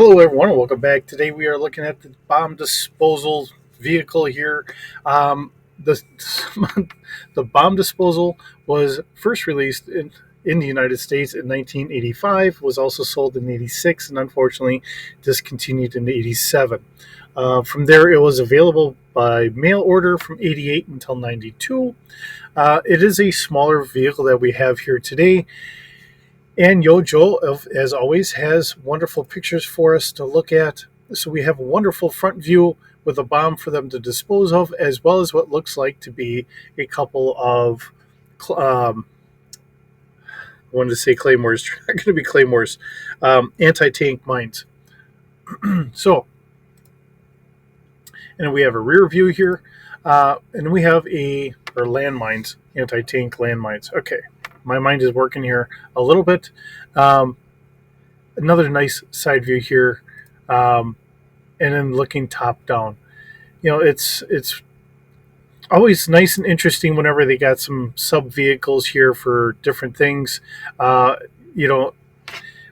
Hello, everyone, and welcome back. Today we are looking at the bomb disposal vehicle here. The the bomb disposal was first released in the United States in 1985. Was also sold in '86, and unfortunately discontinued in '87. From there, it was available by mail order from '88 until '92. It is a smaller vehicle that we have here today. And Yojo, as always, has wonderful pictures for us to look at. So we have a wonderful front view with a bomb for them to dispose of, as well as what looks like to be a couple of, I wanted to say claymores, not going to be claymores, anti-tank mines. So, and we have a rear view here, and we have or landmines, anti-tank landmines. Okay, my mind is working here a little bit. Another nice side view here, and then looking top down. It's always nice and interesting whenever they got some sub vehicles here for different things. Uh, you know,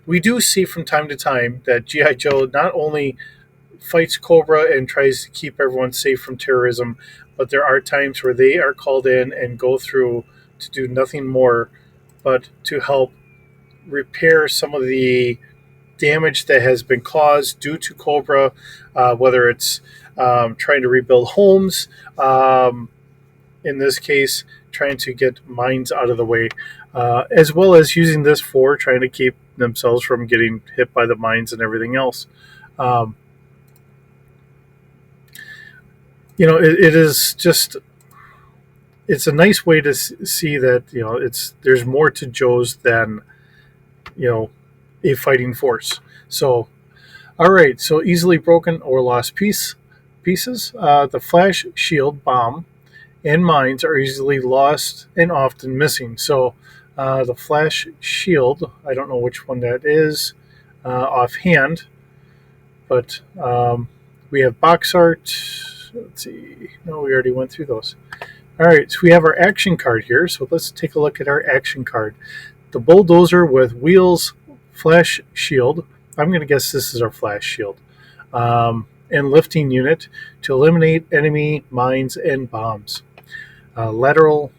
we do see from time to time that GI Joe not only fights Cobra and tries to keep everyone safe from terrorism, but there are times where they are called in and go through to do nothing more but to help repair some of the damage that has been caused due to Cobra, whether it's trying to rebuild homes, in this case, trying to get mines out of the way, as well as using this for trying to keep themselves from getting hit by the mines and everything else. Um, it is just it's a nice way to see that there's more to Joe's than a fighting force. So all right, so easily broken or lost pieces. The flash shield, bomb, and mines are easily lost and often missing. So the flash shield, I don't know which one that is offhand, but we have box art. Let's see. No, we already went through those. All right, so we have our action card here. So let's take a look at our action card. The bulldozer with wheels, flash shield. I'm going to guess this is our flash shield. And lifting unit to eliminate enemy mines and bombs. Lateral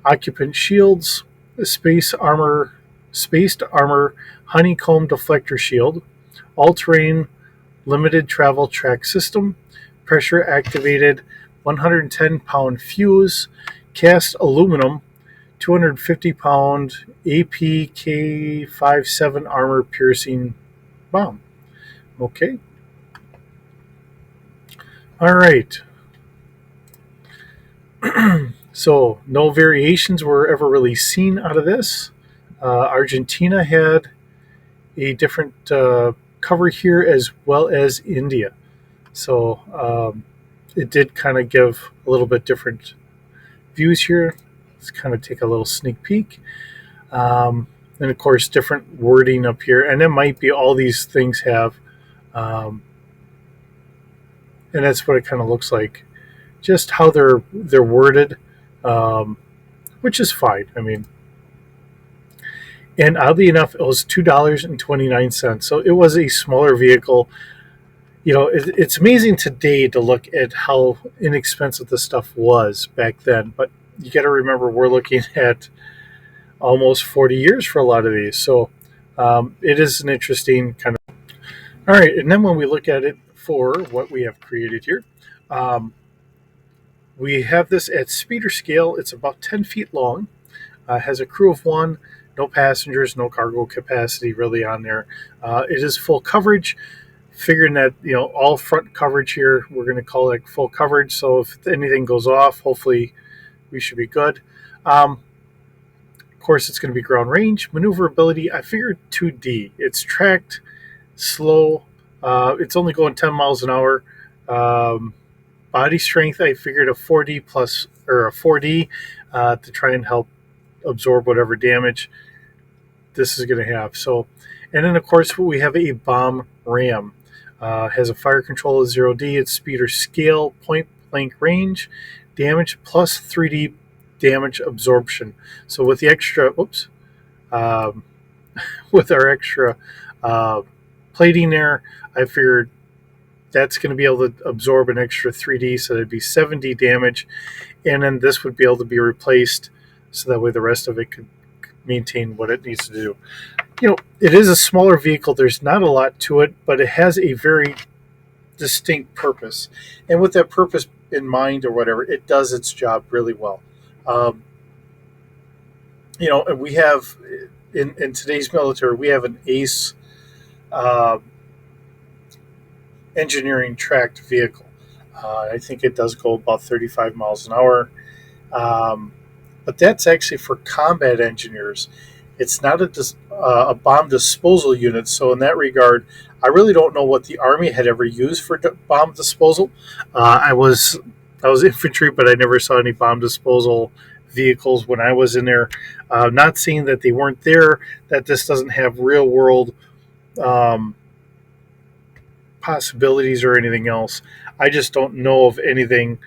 occupant shields, spaced armor, honeycomb deflector shield, all-terrain limited travel track system, pressure activated 110-pound fuse, cast aluminum, 250-pound APK-57 armor piercing bomb. Okay. All right. So no variations were ever really seen out of this. Argentina had a different cover here, as well as India. So it did kind of give a little bit different views here. Let's kind of take a little sneak peek. And of course, different wording up here. And it might be all these things have, and that's what it kind of looks like. Just how they're worded, which is fine. I mean, and oddly enough, it was $2.29. So it was a smaller vehicle. It's amazing today to look at how inexpensive the stuff was back then. But you got to remember, we're looking at almost 40 years for a lot of these. So it is an interesting kind of. All right, and then when we look at it for what we have created here, we have this at speeder scale. It's about 10 feet long, has a crew of one, no passengers, no cargo capacity really on there. It is full coverage, figuring that, all front coverage here, we're going to call it full coverage. So if anything goes off, hopefully we should be good. Of course, it's going to be ground range. Maneuverability, I figured 2D. It's tracked, slow. It's only going 10 miles an hour. Body strength, I figured a 4D plus, or a 4D, to try and help absorb whatever damage this is going to have. So, and then of course we have a bomb ram. Has a fire control of 0D. It's speed or scale, point blank range, damage plus 3D damage absorption. So with the extra, with our extra plating there. I figured that's going to be able to absorb an extra 3D, so that'd be 7D damage, and then this would be able to be replaced, so that way the rest of it could maintain what it needs to do. It is a smaller vehicle. There's not a lot to it, but it has a very distinct purpose, and with that purpose in mind or whatever, it does its job really well. Um, and we have in today's military, we have an ACE uh, engineering tracked vehicle. I think it does go about 35 miles an hour, um, but that's actually for combat engineers. It's not a bomb disposal unit, so in that regard, I really don't know what the Army had ever used for bomb disposal. I was infantry, but I never saw any bomb disposal vehicles when I was in there. Not saying that they weren't there, that this doesn't have real world um, possibilities or anything else. I just don't know of anything,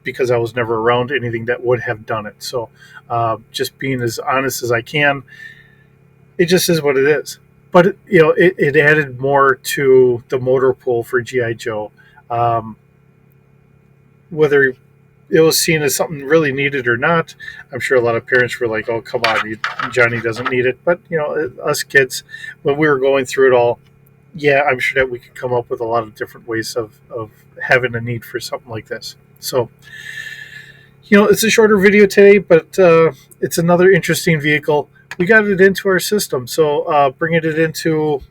because I was never around anything that would have done it. So, just being as honest as I can, it just is what it is. But it added more to the motor pool for GI Joe. Um, whether it was seen as something really needed or not, I'm sure a lot of parents were like, "Oh, come on, Johnny doesn't need it." But us kids, when we were going through it all, yeah, I'm sure that we could come up with a lot of different ways of having a need for something like this. So, it's a shorter video today, but it's another interesting vehicle. We got it into our system, so bringing it into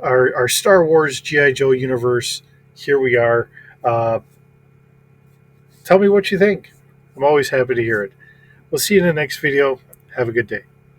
our Star Wars GI Joe universe. Here we are. Uh, Tell me what you think. I'm always happy to hear it. We'll see you in the next video. Have a good day.